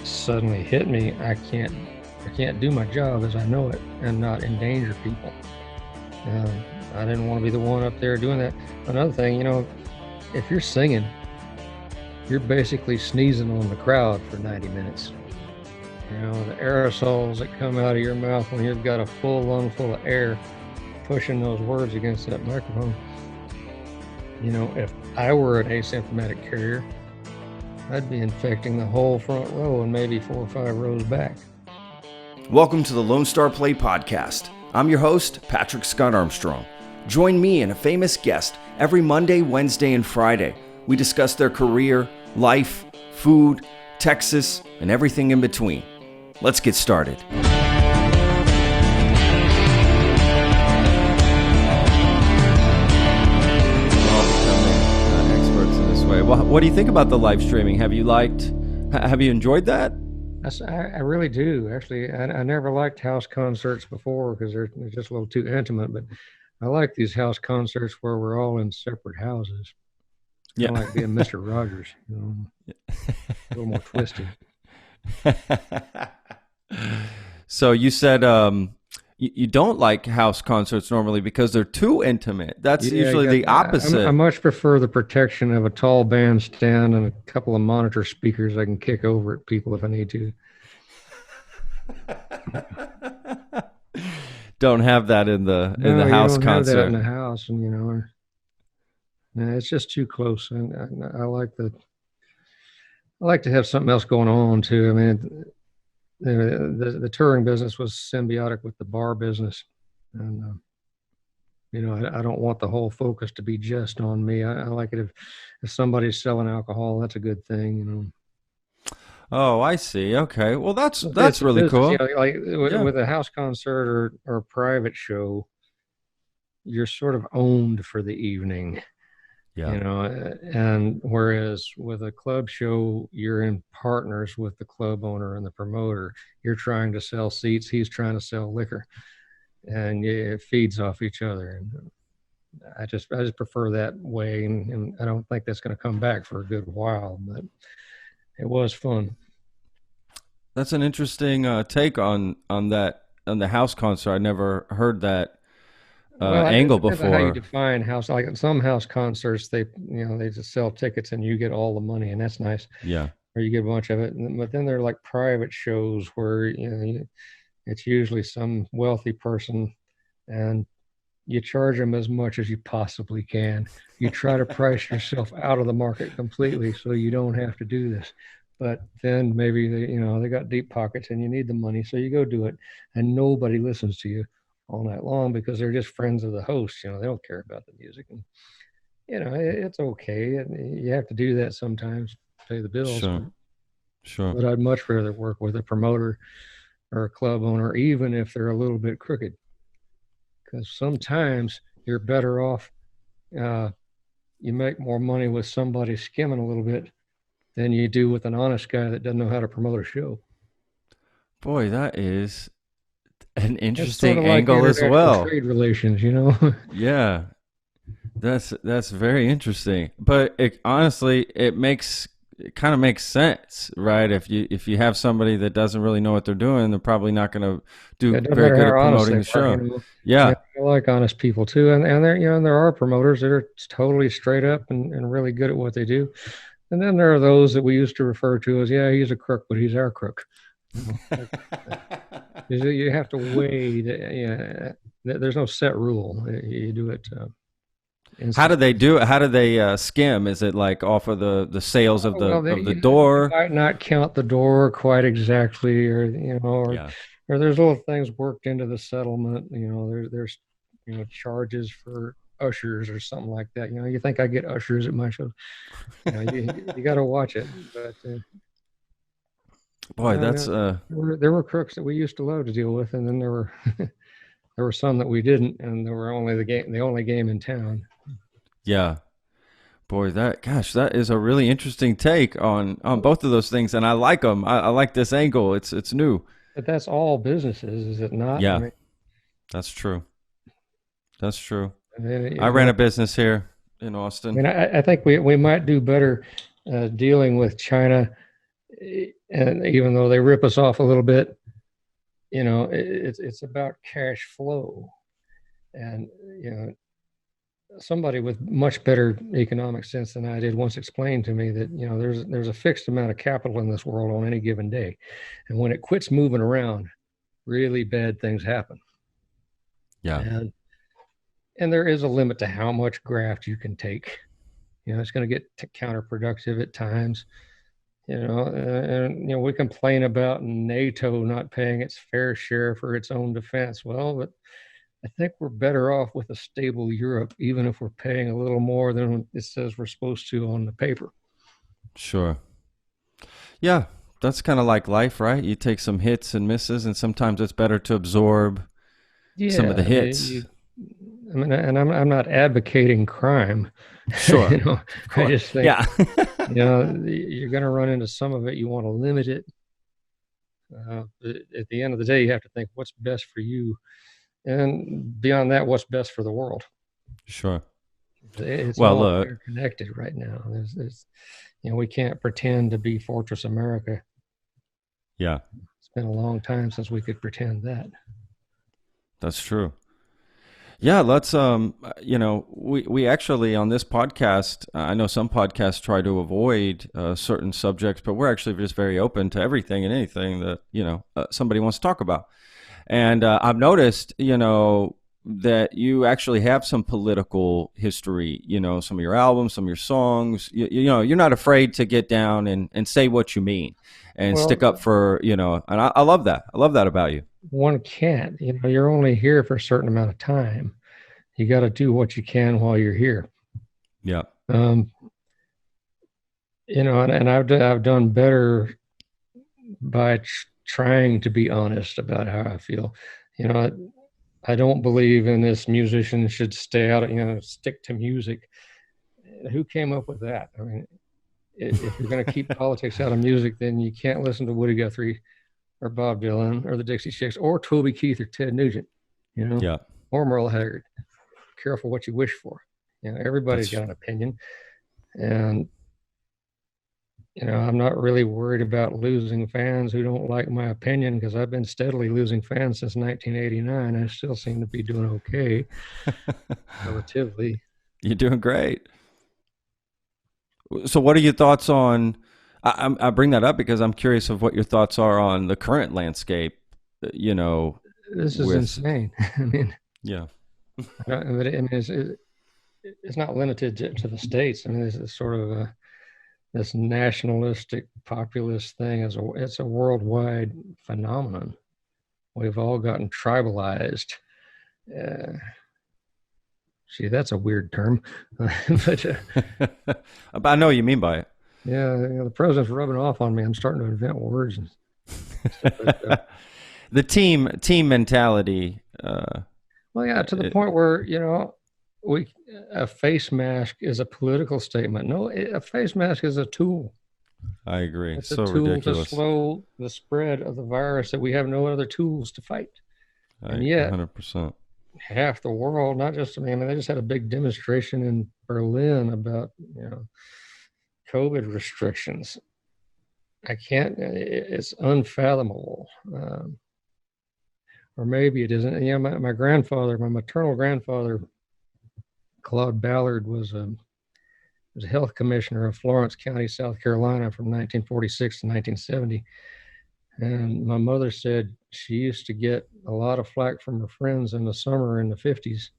suddenly hit me, I can't do my job as I know it and not endanger people. I didn't want to be the one up there doing that. Another thing, if you're singing, you're basically sneezing on the crowd for 90 minutes. The aerosols that come out of your mouth when you've got a full lung full of air pushing those words against that microphone. If I were an asymptomatic carrier, I'd be infecting the whole front row and maybe 4 or 5 rows back. Welcome to the Lone Star Play Podcast. I'm your host, Patrick Scott Armstrong. Join me and a famous guest every Monday, Wednesday, and Friday. We discuss their career, life, food, Texas, and everything in between. Let's get started. What do you think about the live streaming? Have you enjoyed that? I really do. Actually, I never liked house concerts before because they're just a little too intimate, but I like these house concerts where we're all in separate houses. Yeah. Kind of like being Mr. Rogers, a little more twisted. So you said you don't like house concerts normally because they're too intimate. That's usually the opposite. I much prefer the protection of a tall bandstand and a couple of monitor speakers I can kick over at people if I need to. Don't have that in the house concert. Have that in the house, and it's just too close. And I like to have something else going on too. I mean, the touring business was symbiotic with the bar business, and I don't want the whole focus to be just on me. I like it if somebody's selling alcohol, that's a good thing. Oh, I see. Okay, well that's really cool. With a house concert or a private show, you're sort of owned for the evening. Yeah. And whereas with a club show, you're in partners with the club owner and the promoter. You're trying to sell seats, he's trying to sell liquor, and it feeds off each other. And I just prefer that way, and I don't think that's going to come back for a good while, but it was fun. That's an interesting take on that, on the house concert. I never heard that angle before. How you define house? Like some house concerts, they just sell tickets and you get all the money, and that's nice. Yeah. Or you get a bunch of it. But then they're like private shows where it's usually some wealthy person, and you charge them as much as you possibly can. You try to price yourself out of the market completely so you don't have to do this. But then maybe they got deep pockets and you need the money, so you go do it, and nobody listens to you all night long because they're just friends of the host. They don't care about the music, and it's okay. You have to do that sometimes, pay the bills. Sure. But I'd much rather work with a promoter or a club owner, even if they're a little bit crooked, because sometimes you're better off. You make more money with somebody skimming a little bit than you do with an honest guy that doesn't know how to promote a show. Boy, that is an interesting angle as well. Trade relations, Yeah, that's very interesting. But it honestly, it kind of makes sense, right? If you have somebody that doesn't really know what they're doing, they're probably not going to do very good at promoting the show. Yeah, I like honest people too, and there are promoters that are totally straight up and really good at what they do, and then there are those that we used to refer to as, he's a crook, but he's our crook. You have to weigh there's no set rule. You do it. How do they do it? How do they skim? Is it like off of the sales of the door? You might not count the door quite exactly, or there's little things worked into the settlement. There's charges for ushers or something like that. You think I get ushers at my shows? You got to watch it, but. Boy, that's there were crooks that we used to love to deal with, and then there were some that we didn't, and they were the only game in town. Yeah, boy, that is a really interesting take on both of those things, and I like them. I like this angle. It's new. But that's all businesses, is it not? Yeah, that's true. That's true. I ran a business here in Austin. I think we might do better dealing with China and even though they rip us off a little bit, it's about cash flow. And somebody with much better economic sense than I did once explained to me that there's a fixed amount of capital in this world on any given day, and when it quits moving around, really bad things happen. Yeah. And there is a limit to how much graft you can take. It's going to get counterproductive at times. And we complain about NATO not paying its fair share for its own defense. Well, but I think we're better off with a stable Europe, even if we're paying a little more than it says we're supposed to on the paper. Sure. Yeah, that's kind of like life, right? You take some hits and misses, and sometimes it's better to absorb some of the hits. And I'm not advocating crime. Sure. I just think, you're going to run into some of it. You want to limit it. At the end of the day, you have to think what's best for you. And beyond that, what's best for the world? Sure. It's all interconnected right now. There's we can't pretend to be Fortress America. Yeah. It's been a long time since we could pretend that. That's true. Yeah, let's, we actually on this podcast, I know some podcasts try to avoid certain subjects, but we're actually just very open to everything and anything that, somebody wants to talk about. And I've noticed, that you actually have some political history, some of your albums, some of your songs, you're not afraid to get down and say what you mean and stick up for, and I love that. I love that about you. One can't, you're only here for a certain amount of time. You got to do what you can while you're here. Yeah. And I've done better by trying to be honest about how I feel. I don't believe in this musicians should stay out, stick to music. Who came up with that? I mean, if you're going to keep politics out of music, then you can't listen to Woody Guthrie or Bob Dylan or the Dixie Chicks or Toby Keith or Ted Nugent, or Merle Haggard. Careful what you wish for. Everybody's got an opinion. And, I'm not really worried about losing fans who don't like my opinion because I've been steadily losing fans since 1989. I still seem to be doing okay, relatively. You're doing great. So what are your thoughts on, I bring that up because I'm curious of what your thoughts are on the current landscape, This is insane. I mean, yeah. It's not limited to the States. I mean, this is sort of this nationalistic populist thing. It's a worldwide phenomenon. We've all gotten tribalized. See, that's a weird term, but I know what you mean by it. Yeah, the president's rubbing off on me. I'm starting to invent words and stuff like that. The team mentality. Well, yeah, to the point where a face mask is a political statement. No, a face mask is a tool. I agree. It's so a tool ridiculous to slow the spread of the virus that we have no other tools to fight. And yet, 100%. Half the world, not just they just had a big demonstration in Berlin about COVID restrictions. It's unfathomable. Or maybe it isn't. My maternal grandfather, Claude Ballard, was a health commissioner of Florence County, South Carolina from 1946 to 1970. And my mother said she used to get a lot of flack from her friends in the summer in the 50s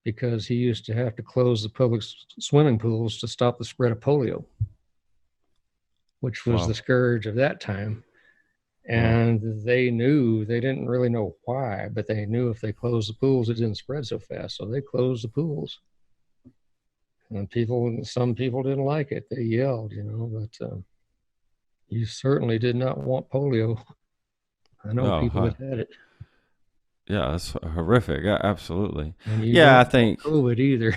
because he used to have to close the public swimming pools to stop the spread of polio, which was the scourge of that time. And they didn't really know why, but they knew if they closed the pools, it didn't spread so fast. So they closed the pools. And some people didn't like it. They yelled, but you certainly did not want polio. I know people that had it. Yeah, that's horrific. Yeah, absolutely. I think COVID either.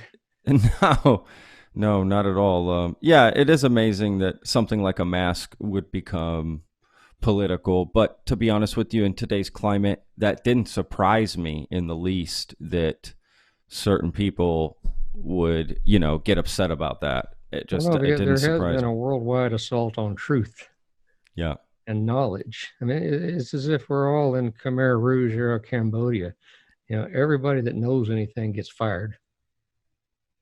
No, not at all. It is amazing that something like a mask would become political, but to be honest with you, in today's climate, that didn't surprise me in the least that certain people would, get upset about that. It just it didn't surprise me. There has been a worldwide assault on truth. Yeah. and knowledge. I mean, it's as if we're all in Khmer Rouge or Cambodia. Everybody that knows anything gets fired.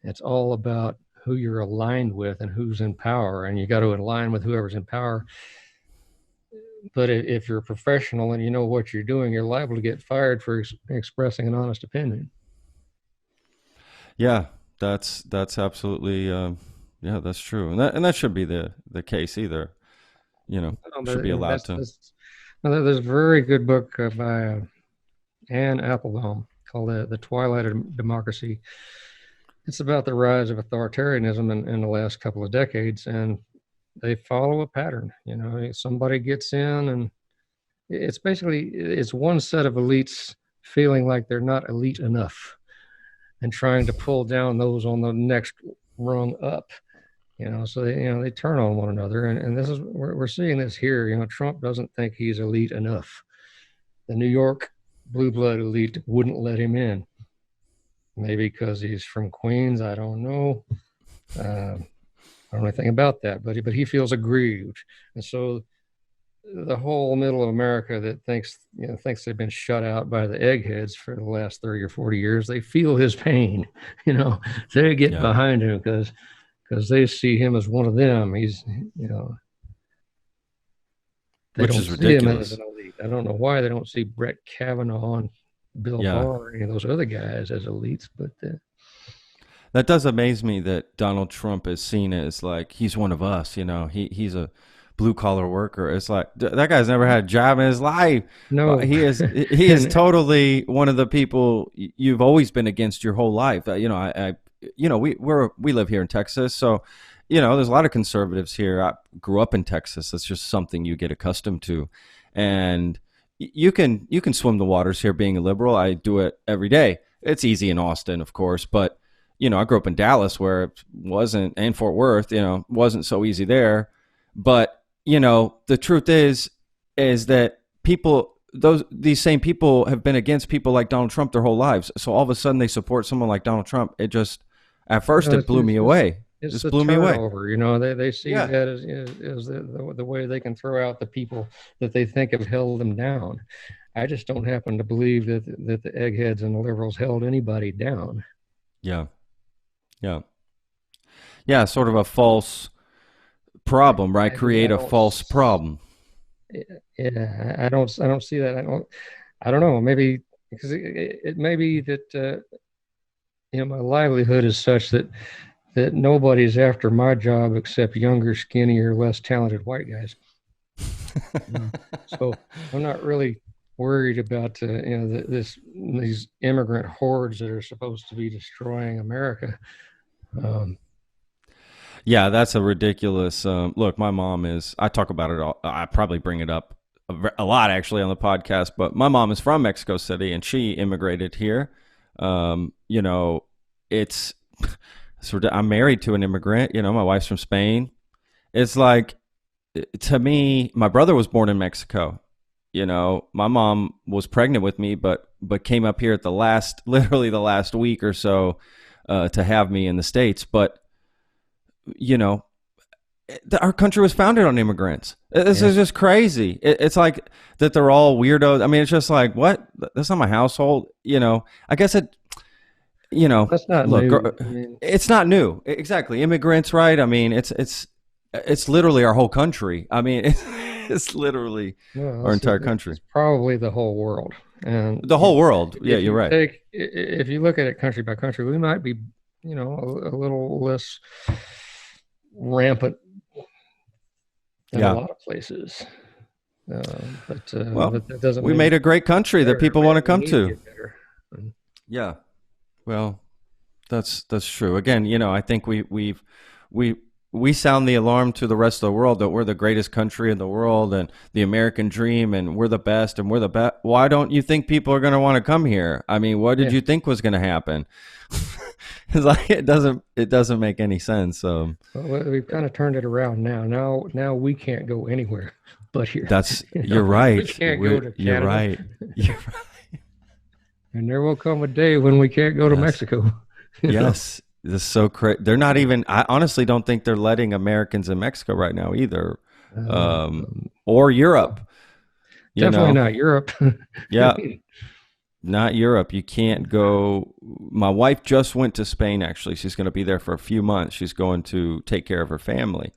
It's all about who you're aligned with and who's in power, and you got to align with whoever's in power. But if you're a professional and you know what you're doing, you're liable to get fired for expressing an honest opinion. Yeah, that's absolutely yeah, that's true, and that should be the case either. Should be allowed to. There's a very good book by Anne Applebaum called "The Twilight of Democracy." It's about the rise of authoritarianism in the last couple of decades, and they follow a pattern. Somebody gets in, and it's one set of elites feeling like they're not elite enough and trying to pull down those on the next rung up. So they turn on one another, and this is we're seeing this here. Trump doesn't think he's elite enough. The New York blue blood elite wouldn't let him in. Maybe because he's from Queens, I don't know. I don't know anything about that, but he feels aggrieved, and so the whole middle of America that thinks they've been shut out by the eggheads for the last 30 or 40 years, they feel his pain. They get behind him because they see him as one of them. He's which is ridiculous. I don't know why they don't see Brett Kavanaugh and Bill Barr or any of those other guys as elites, but that does amaze me that Donald Trump is seen as like he's one of us. He's a blue collar worker. It's like that guy's never had a job in his life. No, he is totally one of the people you've always been against your whole life. We live here in Texas, so there's a lot of conservatives here. I grew up in Texas. That's just something you get accustomed to, and you can swim the waters here being a liberal. I do it every day. It's easy in Austin, of course, but I grew up in Dallas where it wasn't, and Fort Worth, wasn't so easy there. But the truth is that these same people have been against people like Donald Trump their whole lives. So all of a sudden they support someone like Donald Trump. It just, at first, it blew me away. It just blew me away. They see that as the way they can throw out the people that they think have held them down. I just don't happen to believe that the eggheads and the liberals held anybody down. Yeah. Sort of a false problem, right? Create a false problem. Yeah, I don't see that. I don't know. Maybe because it may be that my livelihood is such that nobody's after my job except younger, skinnier, less talented white guys. So I'm not really worried about these immigrant hordes that are supposed to be destroying America. Yeah, that's a ridiculous look. My mom is, I talk about it all. I probably bring it up a lot actually on the podcast, but my mom is from Mexico City and she immigrated here. It's sort of, I'm married to an immigrant, my wife's from Spain. It's like, to me, my brother was born in Mexico. My mom was pregnant with me, but came up here at literally the last week or so to have me in the States. But our country was founded on immigrants. This is just crazy. It's like that they're all weirdos. I mean, it's just like, what? That's not my household. I guess it, that's not new. It's not new. Exactly. Immigrants, right? I mean, it's literally our whole country. I mean, it's literally our entire country. It's probably the whole world. And the whole world. Yeah, you're right. If you look at it country by country, we might be, a little less rampant in a lot of places. But that doesn't. We made a great country that people want to come to. Yeah. Well, that's true. Again, I think we sound the alarm to the rest of the world that we're the greatest country in the world and the American dream and we're the best and we're the best. Why don't you think people are going to want to come here? I mean, what did you think was going to happen? It's like it doesn't make any sense. Well, we've kind of turned it around now. Now we can't go anywhere but here. You're right. We can't go to Canada. You're right. You're right. And there will come a day when we can't go to Mexico. Yes. This is so crazy. They're not even, I honestly don't think they're letting Americans in Mexico right now either. or Europe. Definitely not Europe. Yeah, not Europe. You can't go. My wife just went to Spain, actually. She's going to be there for a few months. She's going to take care of her family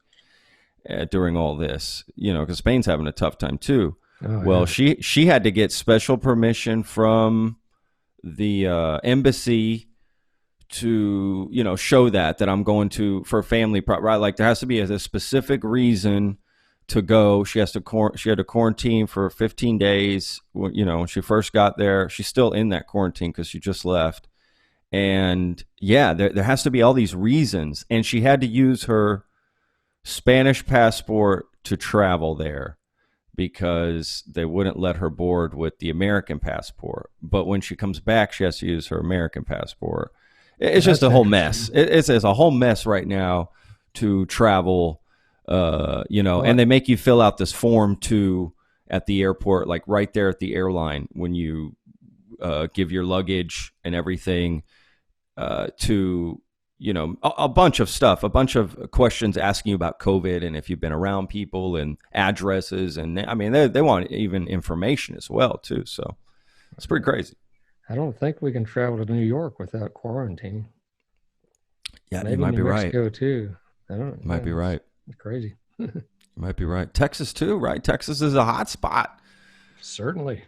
during all this, because Spain's having a tough time too. Oh, Well, yeah. she had to get special permission from the embassy to show that I'm going to for family, right? Like there has to be a specific reason to go. She had to quarantine for 15 days. When she first got there, she's still in that quarantine because she just left. And yeah, there has to be all these reasons, and she had to use her Spanish passport to travel there because they wouldn't let her board with the American passport. But when she comes back, she has to use her American passport. It's just a whole mess. It's a whole mess right now to travel, and they make you fill out this form too at the airport, like right there at the airline when you give your luggage and everything to a bunch of stuff, a bunch of questions asking you about COVID and if you've been around people and addresses. And I mean, they want even information as well too. So it's pretty crazy. I don't think we can travel to New York without quarantine. Yeah, Maybe you might New be Mexico right. too. I don't. You might be right. It's crazy. You might be right. Texas too, right? Texas is a hot spot. Certainly.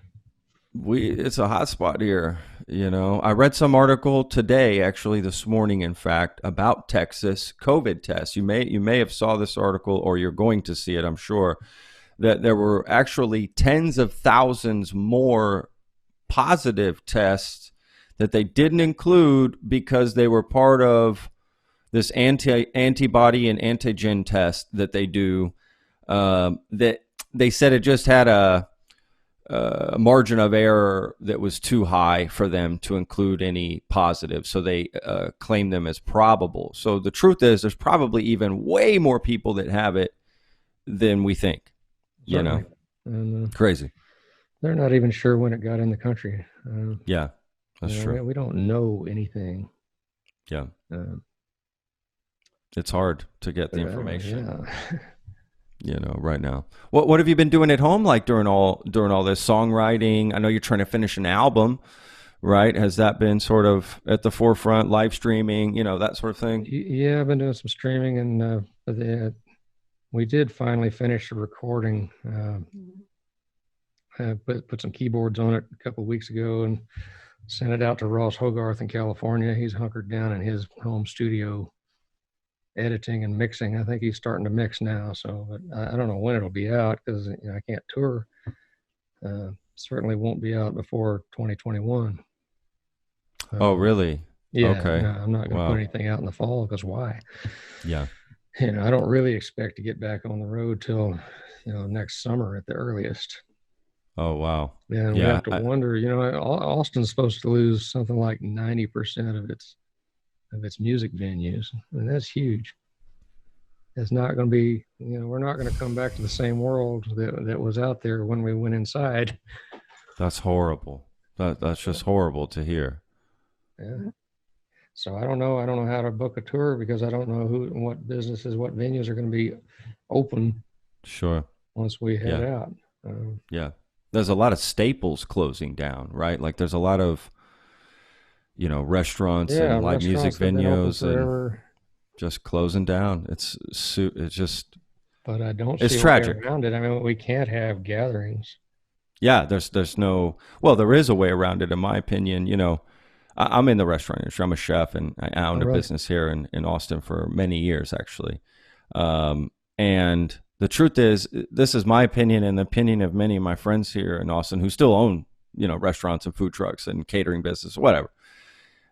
It's a hot spot here. I read some article today, actually this morning, in fact, about Texas COVID tests. You may have saw this article, or you're going to see it, I'm sure, that there were actually tens of thousands more positive tests that they didn't include because they were part of this antibody and antigen test that they do. That they said it just had a margin of error that was too high for them to include any positive. So they claim them as probable. So the truth is there's probably even way more people that have it than we think. Certainly. And, crazy. They're not even sure when it got in the country. Yeah, that's true. We don't know anything. Yeah. It's hard to get the information. Right now. What have you been doing at home, like during all this songwriting? I know you're trying to finish an album, right? Has that been sort of at the forefront, live streaming, that sort of thing? Yeah, I've been doing some streaming, and we did finally finish the recording. I put some keyboards on it a couple of weeks ago and sent it out to Ross Hogarth in California. He's hunkered down in his home studio editing and mixing. I think he's starting to mix now, so but I don't know when it'll be out because I can't tour. Certainly won't be out before 2021. Oh, really? Yeah. Okay. No, I'm not going to put anything out in the fall because why? Yeah. I don't really expect to get back on the road till next summer at the earliest. Oh, wow. And we have to wonder. Austin's supposed to lose something like 90% of its music venues, and that's huge. It's not going to be, we're not going to come back to the same world that was out there when we went inside. That's horrible. That's just horrible to hear. Yeah. So I don't know how to book a tour because I don't know what businesses, what venues are going to be open. Sure. Once we head out. Yeah. There's a lot of staples closing down, right? Like there's a lot of restaurants and live music venues and just closing down. It's just. But I don't. It's tragic. A way around it. I mean, we can't have gatherings. Yeah, there's no. Well, there is a way around it, in my opinion. I'm in the restaurant industry. I'm a chef, and I owned a business here in Austin for many years, actually. And the truth is, this is my opinion and the opinion of many of my friends here in Austin who still own, restaurants and food trucks and catering business, whatever.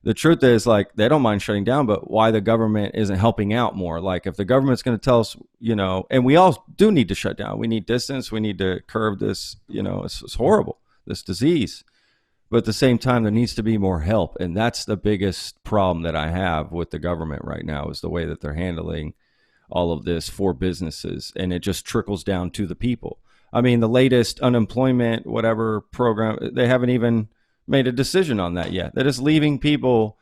The truth is, like, they don't mind shutting down, but why the government isn't helping out more? Like, if the government's going to tell us, and we all do need to shut down. We need distance. We need to curb this, it's horrible, this disease. But at the same time, there needs to be more help. And that's the biggest problem that I have with the government right now is the way that they're handling all of this for businesses. And it just trickles down to the people. I mean, the latest unemployment, whatever program, they haven't even made a decision on that yet. They're just leaving people.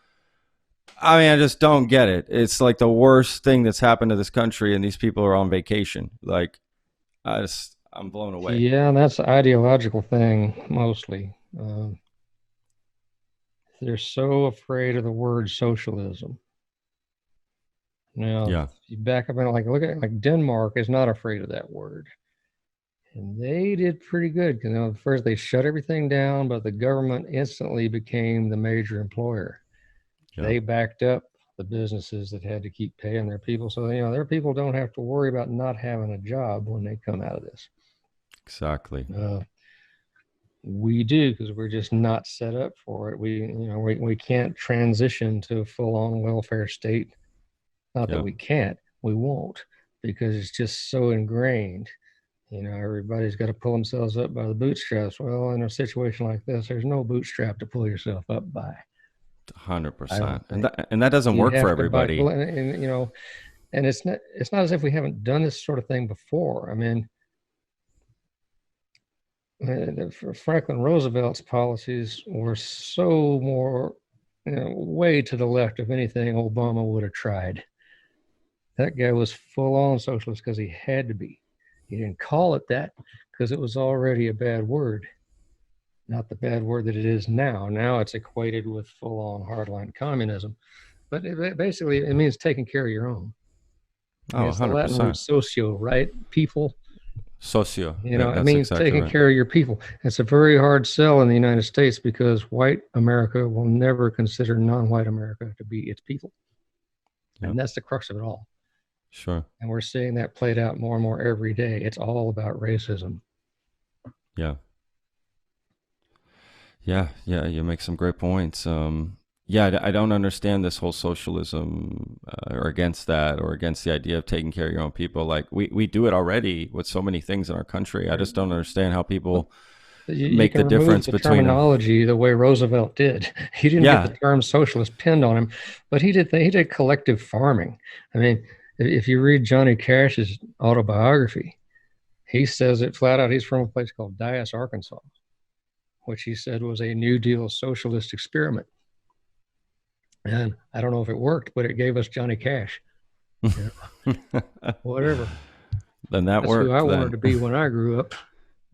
I mean, I just don't get it. It's like the worst thing that's happened to this country, and these people are on vacation. Like, I I'm blown away. Yeah, and that's an ideological thing mostly. They're so afraid of the word socialism. Now, if Yeah, you back up and look at like Denmark is not afraid of that word. And they did pretty good. First they shut everything down, but the government instantly became the major employer. yeah, They backed up the businesses that had to keep paying their people. So, their people don't have to worry about not having a job when they come out of this. exactly. We do, because we're just not set up for it. We can't transition to a full-on welfare state. Not that Yeah, we can't, we won't, because it's just so ingrained. Everybody's got to pull themselves up by the bootstraps. Well, in a situation like this, there's no bootstrap to pull yourself up by. I 100%. don't think And that doesn't you work for have to buy, everybody. and it's not as if we haven't done this sort of thing before. I mean, Franklin Roosevelt's policies were so more, way to the left of anything Obama would have tried. That guy was full on socialist because he had to be. He didn't call it that because it was already a bad word, not the bad word that it is now. Now it's equated with full on hardline communism. But basically, it means taking care of your own. I mean, Oh, it's the Latin word 100%. socio, right? People. Socio. It That's means exactly taking right. care of your people. It's a very hard sell in the United States because white America will never consider non-white America to be its people. Yeah, And that's the crux of it all. sure. And we're seeing that played out more and more every day. It's all about racism. Yeah. Yeah, yeah, you make some great points. Yeah, I don't understand this whole socialism or against that or against the idea of taking care of your own people. Like we do it already with so many things in our country. I just don't understand how people You make can the remove difference the between them. terminology the way Roosevelt did. He didn't get the Yeah, term socialist pinned on him, but he did collective farming. I mean, if you read Johnny Cash's autobiography, he says it flat out. He's from a place called Dyess, Arkansas, which he said was a New Deal socialist experiment. And I don't know if it worked, but it gave us Johnny Cash. You Whatever. then that That's who I worked wanted then. to be when I grew up.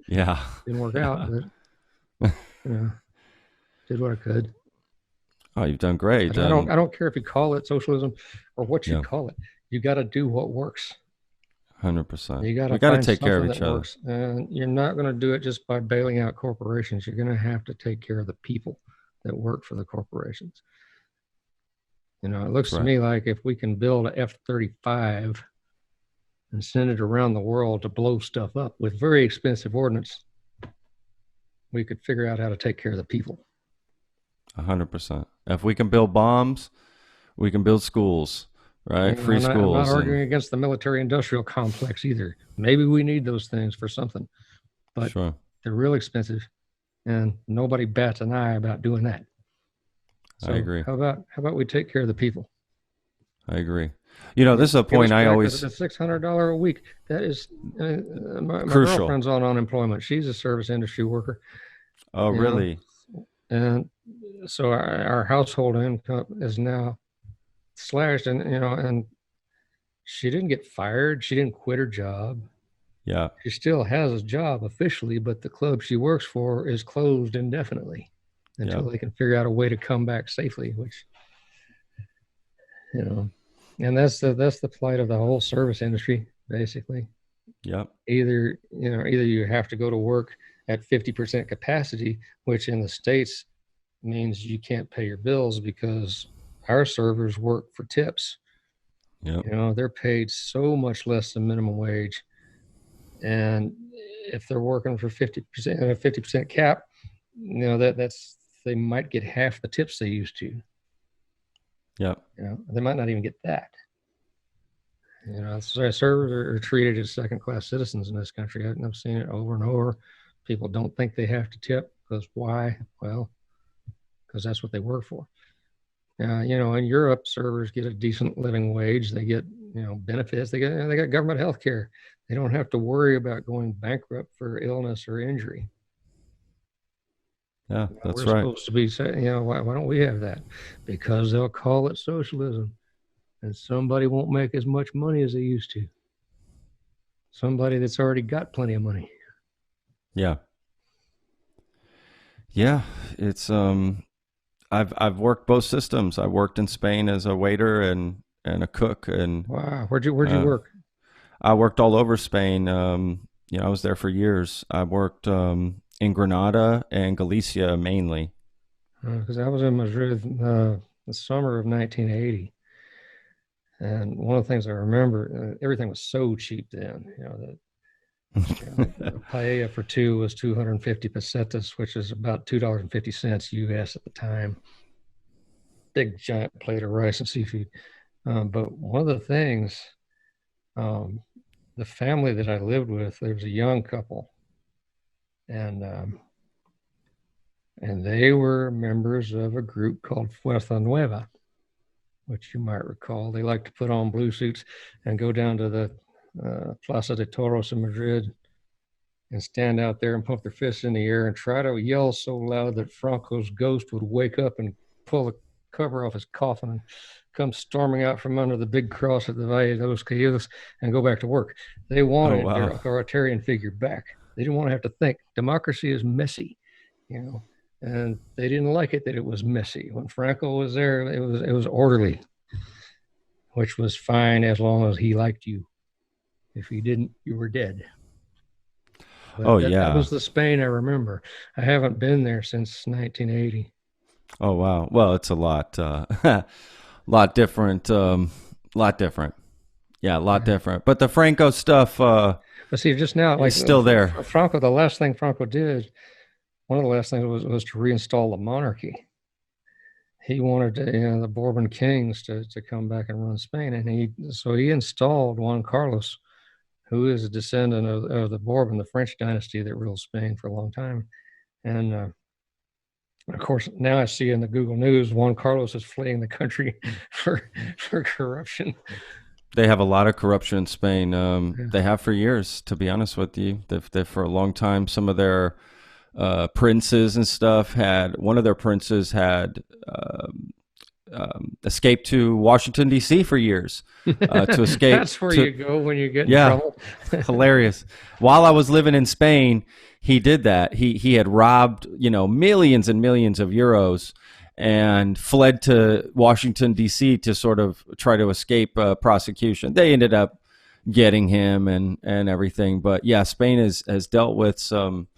Yeah, Didn't work out, yeah. but you know, did what I could. Oh, you've done great. But I don't care if you call it socialism or what you Yeah, call it. You got to do what works. 100%. You got to We got to find take care of something each that other. works, and you're not going to do it just by bailing out corporations. You're going to have to take care of the people that work for the corporations. It That's looks to right. me like if we can build a F-35 and send it around the world to blow stuff up with very expensive ordnance, we could figure out how to take care of the people. 100%. If we can build bombs, we can build schools, right? Free I'm not schools and arguing against the military-industrial complex either. Maybe we need those things for something, but sure. they're real expensive, and nobody bats an eye about doing that. I So agree. how about we take care of the people? I agree. You know, this is a Get us point I back to always the $600 a week. That is, my crucial. girlfriend's on unemployment. She's a service industry worker, Oh, you know, really? and so our household income is now slashed, and she didn't get fired. She didn't quit her job. Yeah. She still has a job officially, but the club she works for is closed indefinitely Yeah. until they can figure out a way to come back safely, which, you know, and that's the plight of the whole service industry, basically. Yep. Either you have to go to work at 50% capacity, which in the States means you can't pay your bills because our servers work for tips. Yep. They're paid so much less than minimum wage. And if they're working for 50%, a 50% cap, that's they might get half the tips they used to. Yep. They might not even get that. Servers are treated as second-class citizens in this country. I've seen it over and over. People don't think they have to tip because why? Well, because that's what they work for. In Europe, servers get a decent living wage. They get, benefits. They got government health care. They don't have to worry about going bankrupt for illness or injury. Yeah, that's We're right. supposed to be saying, why don't we have that? Because they'll call it socialism, and somebody won't make as much money as they used to. somebody that's already got plenty of money. Yeah. Yeah. It's I've worked both systems. I worked in Spain as a waiter and a cook, and Wow, where'd you uh, work? I worked all over Spain. I was there for years. I worked in Granada and Galicia mainly. Because I was in Madrid the summer of 1980, and one of the things I remember, everything was so cheap then. A paella for two was 250 pesetas, which is about $2.50 US at the time. Big giant plate of rice and seafood. But one of the things, um, the family that I lived with, there was a young couple, and and they were members of a group called Fuerza Nueva, which you might recall. They like to put on blue suits and go down to the Plaza de Toros in Madrid and stand out there and pump their fists in the air and try to yell so loud that Franco's ghost would wake up and pull the cover off his coffin and come storming out from under the big cross at the Valle de los Caídos and go back to work. They Oh wanted their wow. authoritarian figure back. They didn't want to have to think. Democracy is messy, you know, and they didn't like it that it was messy. When Franco was there, it was orderly, which was fine as long as he liked you. If he didn't, you were dead. Oh But that yeah. was the Spain I remember. I haven't been there since 1980. Oh wow. Well, it's a lot lot different lot different. Yeah, a lot Yeah. different. But the Franco stuff But see, just now, is like still there. Franco, the last thing Franco did, one of the last things was to reinstall the monarchy. He wanted the Bourbon kings to come back and run Spain, and he installed Juan Carlos, who is a descendant of the Bourbon, the French dynasty that ruled Spain for a long time. And of course, now I see in the Google News, Juan Carlos is fleeing the country for corruption. They have a lot of corruption in Spain. Yeah. They have for years, to be honest with you. They've for a long time. Some of their princes and stuff had one of their princes had escaped to Washington D.C. for years to escape That's where to. you go when you get in Yeah, trouble. hilarious. While I was living in Spain, he did that. He had robbed, millions and millions of euros and fled to Washington D.C. to sort of try to escape prosecution. They ended up getting him and everything. But yeah, Spain has dealt with some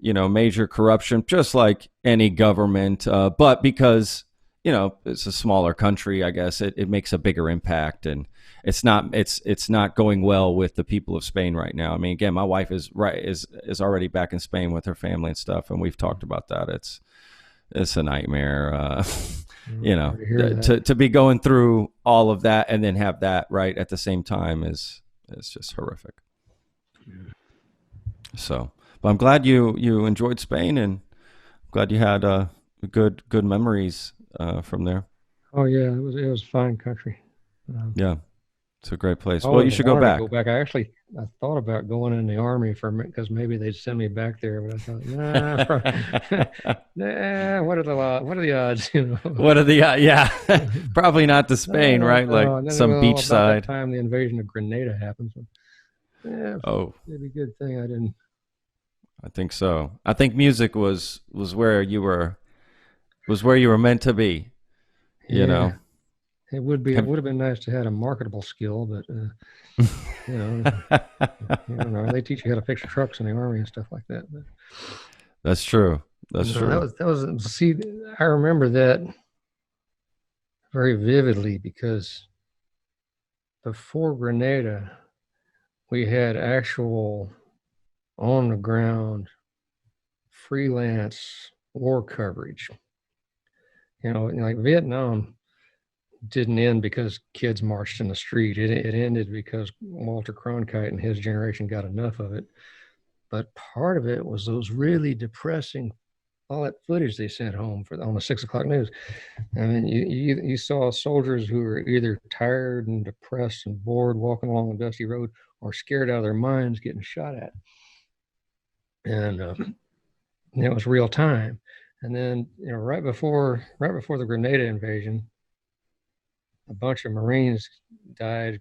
major corruption, just like any government. But because it's a smaller country, I guess it makes a bigger impact, and it's not going well with the people of Spain right now. I mean, again, my wife is already back in Spain with her family and stuff, and we've talked about that. It's a nightmare. To be going through all of that and then have that right at the same time is just horrific. So, but I'm glad you enjoyed Spain, and glad you had good memories from there. Oh yeah, it was a fine country. Um, Yeah, it's a great I place. Well, you always should go wanted to back. go back. I thought about going in the army for because maybe they'd send me back there, but I thought, nah, nah. What are the odds? What are the yeah? Probably not to Spain, right? Like And then some all about that beachside. time the invasion of Grenada happened. So, yeah, Oh, maybe a good thing I didn't. I think so. I think music was where you were meant to be. You Yeah, know. it would be. It Have, would have been nice to have a marketable skill, but you know, you don't know. They teach you how to fix trucks in the army and stuff like that. But That's true. That's no, that true. was that was. See, I remember that very vividly because before Grenada, we had actual on the ground freelance war coverage. Like Vietnam didn't end because kids marched in the street. It ended because Walter Cronkite and his generation got enough of it. But part of it was those really depressing all that footage they sent home on the 6 o'clock news. I mean, you saw soldiers who were either tired and depressed and bored walking along a dusty road, or scared out of their minds getting shot at, and it was real time. And then right before the Grenada invasion, a bunch of Marines died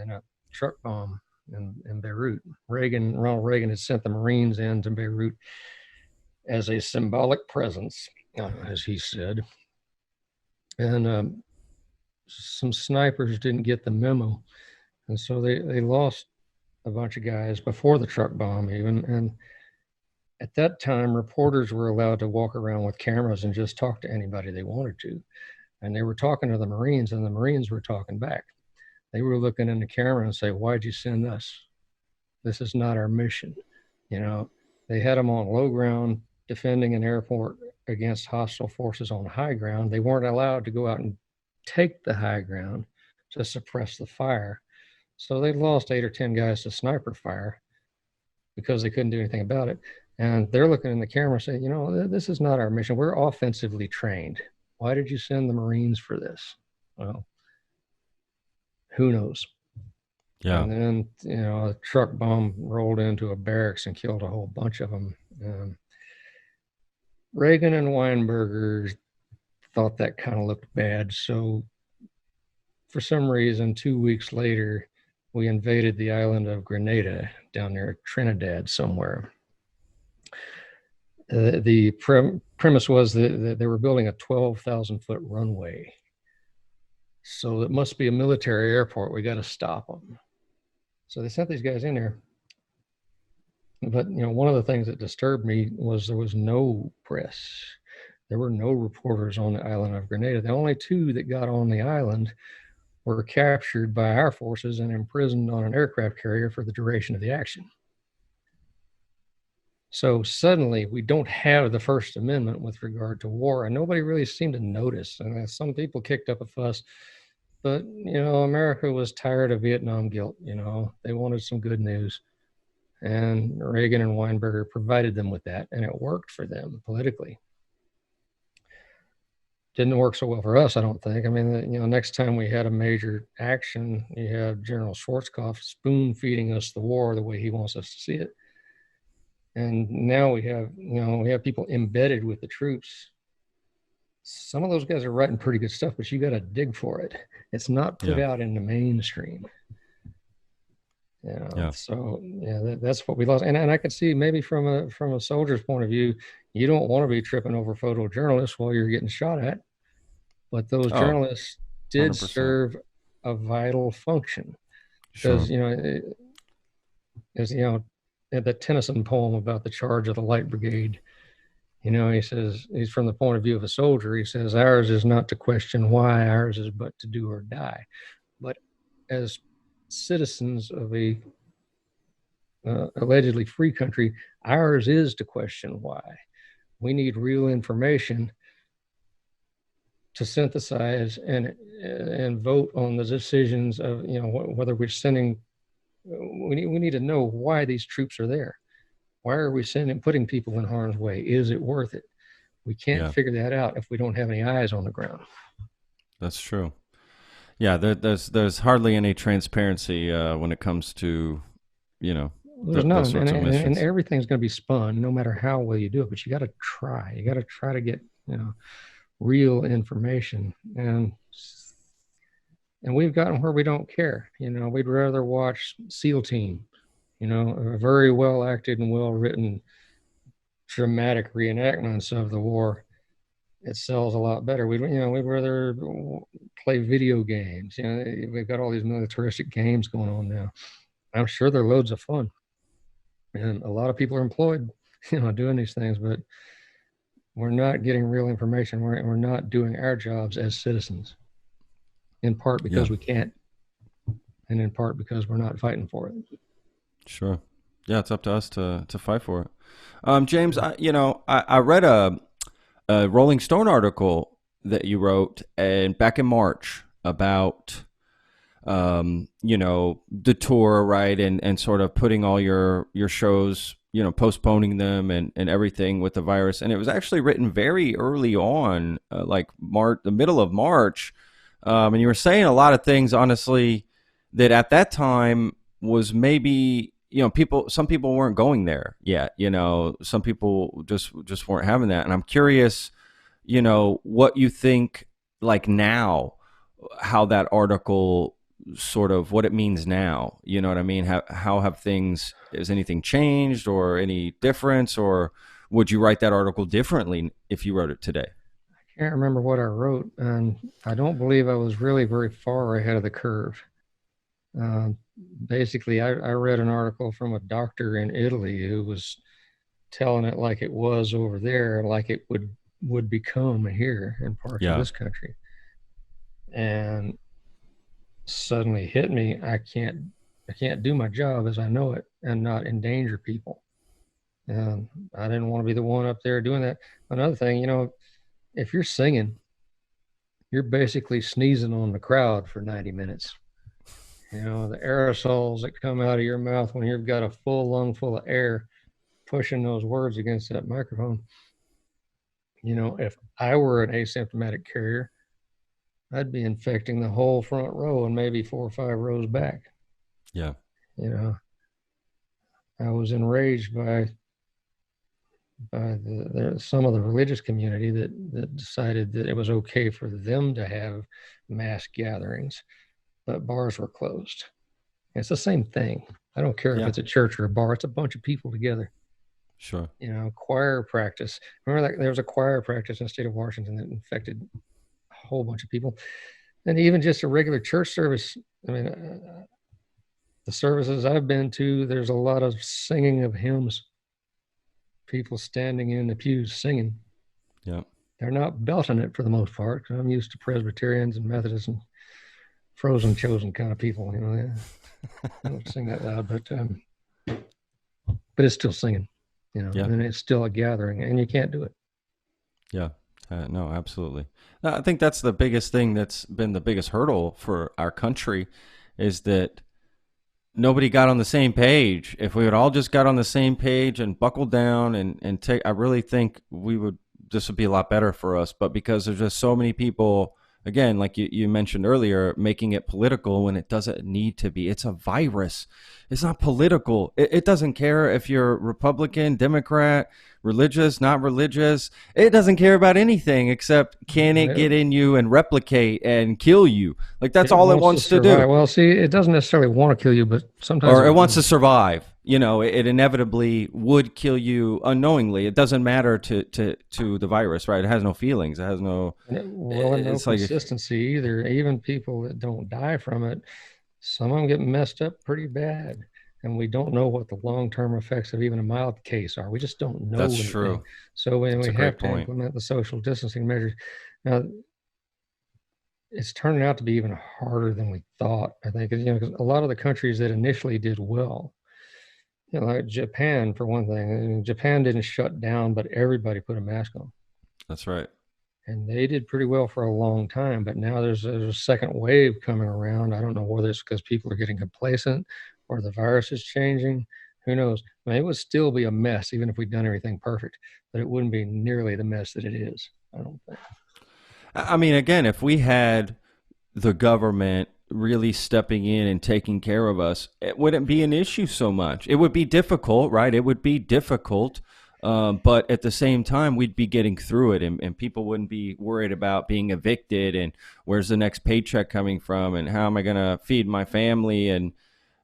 in a truck bomb in Beirut. Ronald Reagan had sent the Marines into Beirut as a symbolic presence, as he said. And some snipers didn't get the memo. And so they lost a bunch of guys before the truck bomb even. And at that time, reporters were allowed to walk around with cameras and just talk to anybody they wanted to. And they were talking to the Marines, and the Marines were talking back. They were looking in the camera and say, "Why'd you send us? This is not our mission." You know, they had them on low ground defending an airport against hostile forces on high ground. They weren't allowed to go out and take the high ground to suppress the fire. So they lost 8 or 10 guys to sniper fire because they couldn't do anything about it. And they're looking in the camera saying, this is not our mission. We're offensively trained. Why did you send the Marines for this? Well, who knows? Yeah. And then, a truck bomb rolled into a barracks and killed a whole bunch of them. Reagan and Weinberger thought that kind of looked bad. So for some reason, 2 weeks later, we invaded the island of Grenada down there at Trinidad somewhere. The premise was that they were building a 12,000-foot runway. So it must be a military airport. We got to stop them. So they sent these guys in there. But, one of the things that disturbed me was there was no press. There were no reporters on the island of Grenada. The only 2 that got on the island were captured by our forces and imprisoned on an aircraft carrier for the duration of the action. So suddenly we don't have the First Amendment with regard to war, and nobody really seemed to notice. And some people kicked up a fuss, but, America was tired of Vietnam guilt. They wanted some good news. And Reagan and Weinberger provided them with that, and it worked for them politically. Didn't work so well for us, I don't think. I mean, next time we had a major action, you have General Schwarzkopf spoon feeding us the war the way he wants us to see it. And now we have people embedded with the troops. Some of those guys are writing pretty good stuff, but you got to dig for it. It's not put out in the mainstream. So that's what we lost. And I could see maybe from a soldier's point of view, you don't want to be tripping over photojournalists while you're getting shot at, but those journalists did 100%. Serve a vital function. Because, the Tennyson poem about the charge of the Light Brigade, he says, he's from the point of view of a soldier. He says, ours is not to question why, ours is but to do or die. But as citizens of a allegedly free country, ours is to question why. We need real information to synthesize and vote on the decisions of whether we're sending. We need to know why these troops are there. Why are we putting people in harm's way? Is it worth it? We can't figure that out if we don't have any eyes on the ground. That's true. Yeah, there's hardly any transparency when it comes to, there's none, and everything's going to be spun, no matter how well you do it. But you got to try. You got to try to get real information, and we've gotten where we don't care. We'd rather watch SEAL Team, a very well acted and well written, dramatic reenactments of the war. It sells a lot better. We'd rather play video games. We've got all these militaristic games going on now. I'm sure they're loads of fun, and a lot of people are employed, doing these things. But we're not getting real information. We're not doing our jobs as citizens. In part because we can't, and in part because we're not fighting for it. Sure. Yeah, it's up to us to fight for it. James, I read a Rolling Stone article that you wrote back in March about, the tour, right? And sort of putting all your shows, postponing them and everything with the virus. And it was actually written very early on, like the middle of March. And you were saying a lot of things, honestly, that at that time was maybe, some people weren't going there yet. Some people just weren't having that. And I'm curious, what you think, like now, how that article sort of what it means now. You know what I mean? How have things, has anything changed or any difference, or would you write that article differently if you wrote it today? Can't remember what I wrote, and I don't believe I was really very far ahead of the curve. Uh, Basically, I read an article from a doctor in Italy who was telling it like it was over there, like it would become here in parts of Yeah. this country, and suddenly hit me. I can't do my job as I know it and not endanger people. And I didn't want to be the one up there doing that. Another thing, if you're singing, you're basically sneezing on the crowd for 90 minutes. The aerosols that come out of your mouth when you've got a full lung full of air pushing those words against that microphone. If I were an asymptomatic carrier, I'd be infecting the whole front row and maybe 4 or 5 rows back. Yeah. You know, I was enraged by some of the religious community that decided that it was okay for them to have mass gatherings, but bars were closed. It's the same thing. I don't care if Yeah. it's a church or a bar. It's a bunch of people together. Sure. Choir practice. Remember that there was a choir practice in the state of Washington that infected a whole bunch of people. And even just a regular church service. I mean, the services I've been to, there's a lot of singing of hymns, people standing in the pews singing. Yeah. They're not belting it for the most part. I'm used to Presbyterians and Methodists and frozen chosen kind of people. They don't sing that loud, but it's still singing. Yeah. And it's still a gathering, and you can't do it. Yeah. No, absolutely. I think that's the biggest thing that's been the biggest hurdle for our country, is that nobody got on the same page. If we had all just got on the same page and buckled down and take, I really think this would be a lot better for us. But because there's just so many people, again, like you mentioned earlier, making it political when it doesn't need to be. It's a virus. It's not political. It doesn't care if you're Republican, Democrat, religious, not religious. It doesn't care about anything except can it get in you and replicate and kill you. Like that's all it wants to do. Well, see, it doesn't necessarily want to kill you, but sometimes Or it wants to survive. It inevitably would kill you unknowingly. It doesn't matter to the virus, right? It has no feelings. It has no. Well, and no consistency either. Even people that don't die from it, some of them get messed up pretty bad, and we don't know what the long-term effects of even a mild case are. We just don't know. That's anything. true. So when That's we have to implement the social distancing measures, now it's turning out to be even harder than we thought. I think, because a lot of the countries that initially did well, like Japan, for one thing. I mean, Japan didn't shut down, but everybody put a mask on. That's right. And they did pretty well for a long time. But now there's a second wave coming around. I don't know whether it's because people are getting complacent or the virus is changing. Who knows? I mean, it would still be a mess, even if we'd done everything perfect, but it wouldn't be nearly the mess that it is, I don't think. I mean, again, if we had the government really stepping in and taking care of us, it wouldn't be an issue so much. It would be difficult, right? It would be difficult. But at the same time, we'd be getting through it, and people wouldn't be worried about being evicted and where's the next paycheck coming from and how am I going to feed my family. And,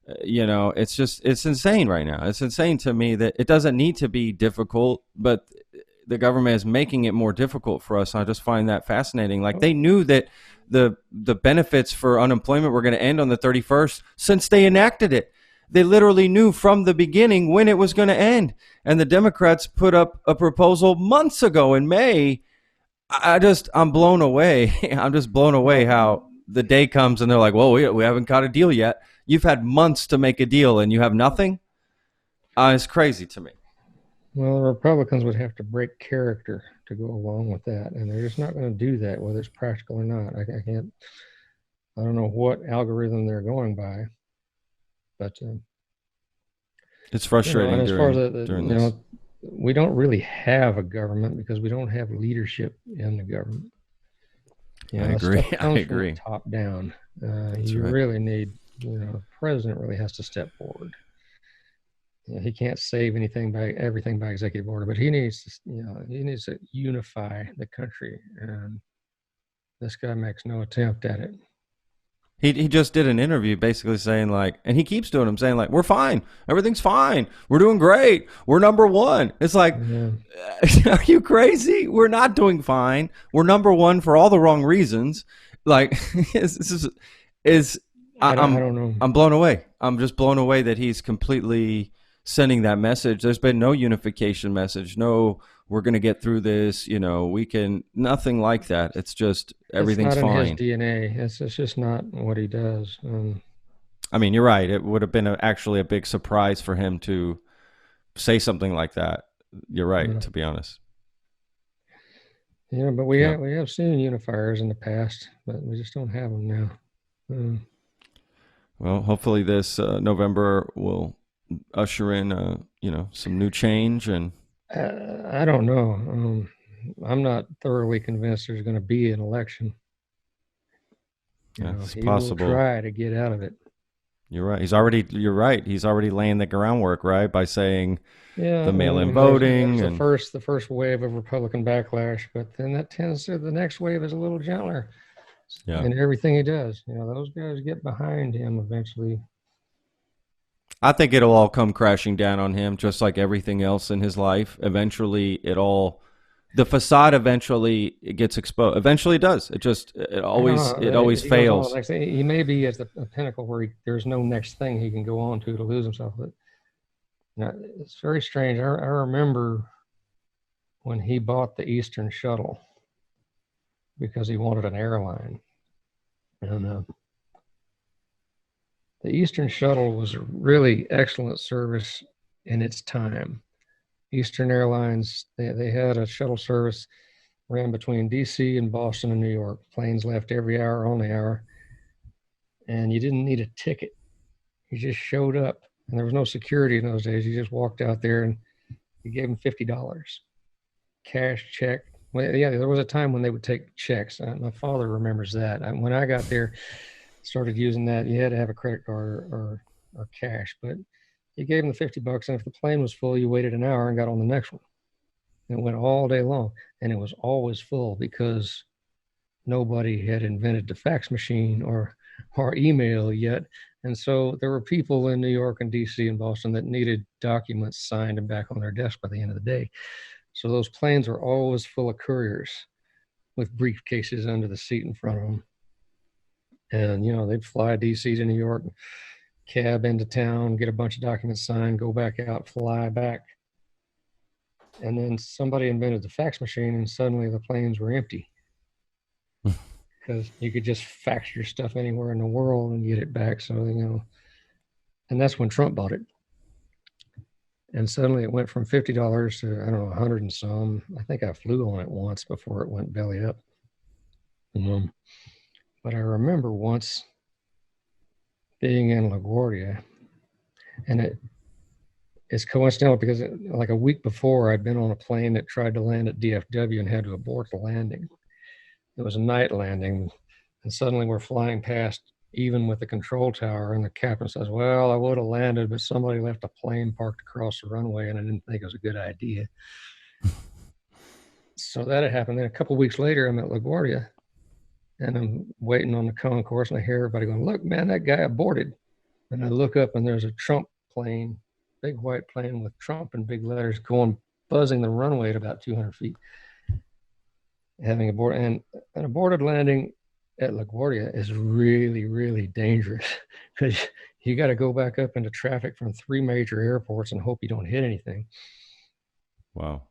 it's insane right now. It's insane to me that it doesn't need to be difficult, but the government is making it more difficult for us. I just find that fascinating. Like they knew that the benefits for unemployment were going to end on the 31st since they enacted it. They literally knew from the beginning when it was going to end. And the Democrats put up a proposal months ago in May. I'm blown away. I'm just blown away how the day comes and they're like, well, we haven't got a deal yet. You've had months to make a deal and you have nothing. It's crazy to me. Well, the Republicans would have to break character to go along with that. And they're just not going to do that, whether it's practical or not. I don't know what algorithm they're going by. But it's frustrating. As far as we don't really have a government because we don't have leadership in the government. I agree. Top down, really need. The president really has to step forward. He can't save everything by executive order, but he needs to unify the country, and this guy makes no attempt at it. He just did an interview basically saying like, and he keeps doing them saying like, we're fine. Everything's fine. We're doing great. We're number one. It's like, Yeah. are you crazy? We're not doing fine. We're number one for all the wrong reasons. Like, I don't know. I'm blown away. I'm just blown away that he's completely sending that message. There's been no unification message. No, we're going to get through this. We can, nothing like that. It's just everything's it's not fine. in his DNA. It's just not what he does. I mean, you're right. It would have been actually a big surprise for him to say something like that. You're right, to be honest. Yeah, but we have seen unifiers in the past, but we just don't have them now. Well, hopefully this November will usher in, some new change. And I don't know. I'm not thoroughly convinced there's going to be an election. It's he possible. will try to get out of it. You're right. You're right. He's already laying the groundwork, right, by saying the mail-in voting. There's the first wave of Republican backlash, but then the next wave is a little gentler. Yeah. And everything he does, those guys get behind him eventually. I think it'll all come crashing down on him, just like everything else in his life. Eventually, the facade eventually it gets exposed. Eventually, it does. It always fails. He may be at the pinnacle where there's no next thing he can go on to lose himself. But it's very strange. I remember when he bought the Eastern Shuttle because he wanted an airline. And the Eastern Shuttle was a really excellent service in its time. Eastern Airlines, they had a shuttle service ran between D.C. and Boston and New York. Planes left every hour on the hour, and you didn't need a ticket. You just showed up, and there was no security in those days. You just walked out there, and you gave them $50, cash check. Well, yeah, there was a time when they would take checks. My father remembers that. When I got there, started using that, you had to have a credit card or cash, but you gave them the $50, and if the plane was full, you waited an hour and got on the next one. And it went all day long, and it was always full because nobody had invented the fax machine or email yet. And so there were people in New York and DC and Boston that needed documents signed and back on their desk by the end of the day. So those planes were always full of couriers with briefcases under the seat in front of them. And, they'd fly DC to New York, cab into town, get a bunch of documents signed, go back out, fly back. And then somebody invented the fax machine, and suddenly the planes were empty because you could just fax your stuff anywhere in the world and get it back. So, and that's when Trump bought it. And suddenly it went from $50 to, I don't know, 100 and some. I think I flew on it once before it went belly up. But I remember once being in LaGuardia, and it's coincidental because like a week before I'd been on a plane that tried to land at DFW and had to abort the landing. It was a night landing, and suddenly we're flying past even with the control tower, and the captain says, well, I would have landed, but somebody left a plane parked across the runway, and I didn't think it was a good idea. So that had happened. Then a couple of weeks later, I'm at LaGuardia, and I'm waiting on the concourse, and I hear everybody going, look, man, that guy aborted. And I look up, and there's a Trump plane, big white plane with Trump in big letters buzzing the runway at about 200 feet, having aborted. And an aborted landing at LaGuardia is really, really dangerous because you got to go back up into traffic from 3 major airports and hope you don't hit anything. Wow.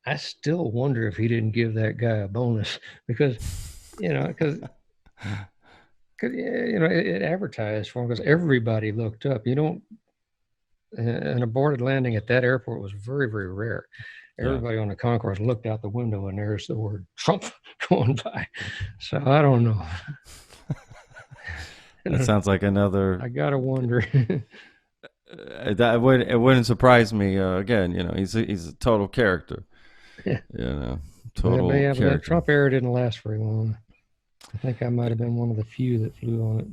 I still wonder if he didn't give that guy a bonus because it advertised for him because everybody looked up. An aborted landing at that airport was very, very rare. Everybody on the concourse looked out the window, and there's the word Trump going by. So I don't know. That sounds like another. I gotta wonder. It wouldn't surprise me. Again, he's a total character. Yeah. Total character. The Trump era didn't last very long. I think I might have been one of the few that flew on it.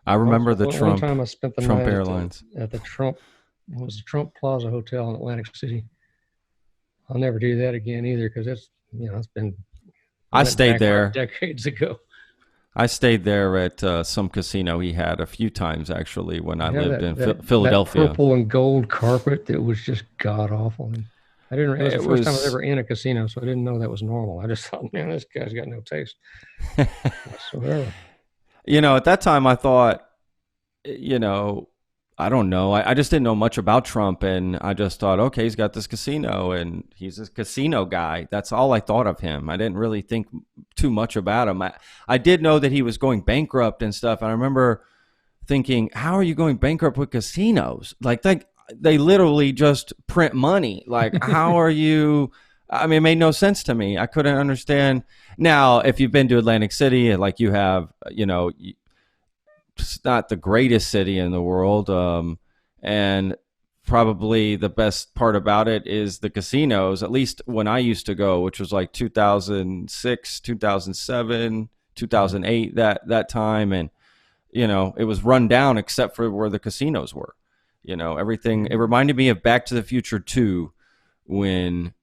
I remember one time I spent the Trump night Airlines at the Trump Plaza Hotel in Atlantic City. I'll never do that again either because it's been. I stayed there decades ago. I stayed there at some casino he had a few times, actually, when I lived in Philadelphia. That purple and gold carpet that was just god awful. And it was the first time I was ever in a casino, so I didn't know that was normal. I just thought, man, this guy's got no taste whatsoever. At that time I thought, I don't know. I just didn't know much about Trump, and I just thought, okay, he's got this casino, and he's a casino guy. That's all I thought of him. I didn't really think too much about him. I did know that he was going bankrupt and stuff, and I remember thinking, how are you going bankrupt with casinos? Like they literally just print money. Like, how are you? I mean, it made no sense to me. I couldn't understand. Now, if you've been to Atlantic City, like you have, it's not the greatest city in the world, and probably the best part about it is the casinos, at least when I used to go, which was like 2006, 2007, 2008, that time. And it was run down except for where the casinos were. Everything, it reminded me of Back to the Future 2, when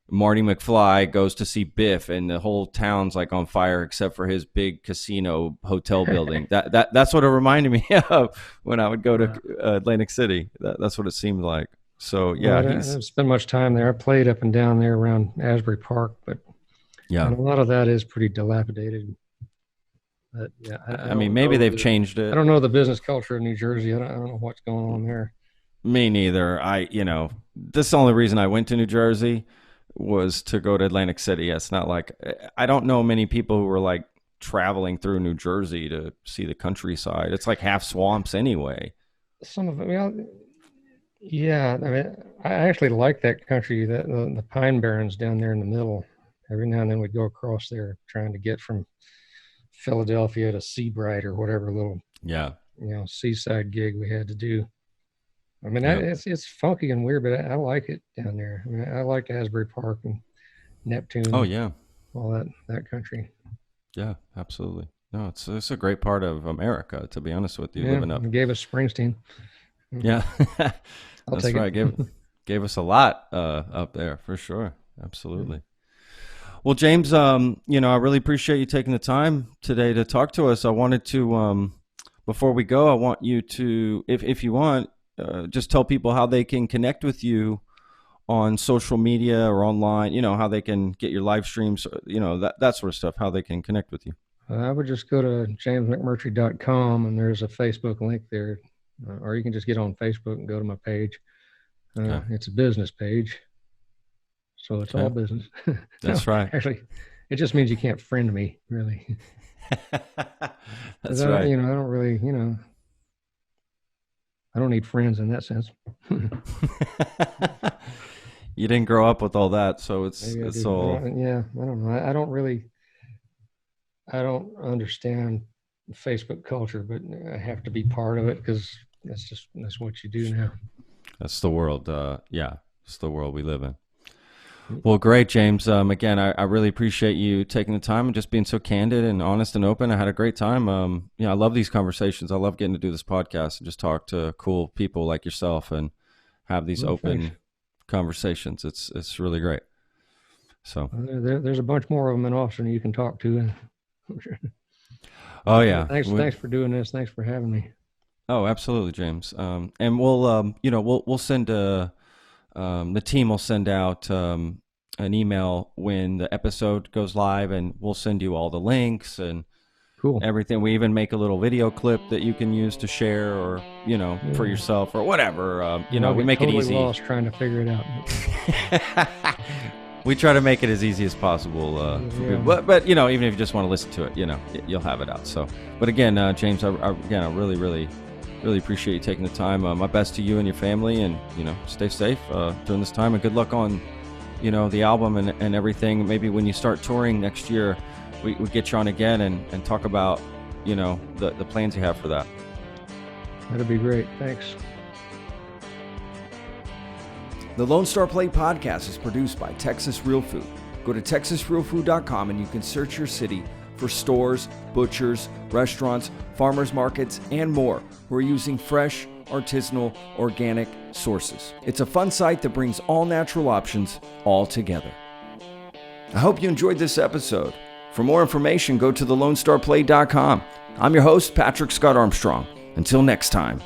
Marty McFly goes to see Biff and the whole town's like on fire except for his big casino hotel building. That's what it reminded me of when I would go to Atlantic City. That's what it seemed like. So yeah, I didn't spend much time there. I played up and down there around Asbury Park, but a lot of that is pretty dilapidated. But yeah, I mean, maybe they've changed it. I don't know the business culture of New Jersey. I don't know what's going on there. Me neither. This is the only reason I went to New Jersey was to go to Atlantic City. It's not like, I don't know many people who were like traveling through New Jersey to see the countryside. It's like half swamps anyway. Some of it, yeah. I mean, I actually like that country, the Pine Barrens down there in the middle. Every now and then we'd go across there trying to get from Philadelphia to Seabright or whatever little seaside gig we had to do. I mean, it's funky and weird, but I like it down there. I mean, I like Asbury Park and Neptune. Oh yeah, all that country. Yeah, absolutely. No, it's a great part of America, to be honest with you. Living up, it gave us Springsteen. Yeah, that's right. Gave us a lot up there for sure. Absolutely. Well, James, I really appreciate you taking the time today to talk to us. I wanted to, before we go, I want you to, if you want, just tell people how they can connect with you on social media or online, how they can get your live streams, that sort of stuff, how they can connect with you. I would just go to jamesmcmurtry.com and there's a Facebook link there, or you can just get on Facebook and go to my page. It's a business page, so it's all business. That's right. Actually, it just means you can't friend me, really. That's right. I don't really, I don't need friends in that sense. You didn't grow up with all that, so it's all. Yeah, I don't know. I don't understand Facebook culture, but I have to be part of it because that's what you do now. That's the world. It's the world we live in. Well, great, James. Again, I really appreciate you taking the time and just being so candid and honest and open. I had a great time. I love these conversations. I love getting to do this podcast and just talk to cool people like yourself and have these open conversations. It's really great. So there's a bunch more of them in Austin you can talk to. Oh yeah. Thanks for doing this. Thanks for having me. Oh, absolutely, James. And we'll send the team will send out an email when the episode goes live, and we'll send you all the links and everything. We even make a little video clip that you can use to share, or for yourself or whatever. We make it easy. Lost trying to figure it out. We try to make it as easy as possible for people. But even if you just want to listen to it, you'll have it out. So, but again, James, I really appreciate you taking the time. My best to you and your family, and stay safe during this time, and good luck on the album and everything. Maybe when you start touring next year, we get you on again and talk about the plans you have for that. That'd be great. Thanks. The Lone Star Plate podcast is produced by Texas Real Food. Go to texasrealfood.com and you can search your city for stores, butchers, restaurants, farmers markets, and more who are using fresh, artisanal, organic sources. It's a fun site that brings all natural options all together. I hope you enjoyed this episode. For more information, go to thelonestarplay.com. I'm your host, Patrick Scott Armstrong. Until next time.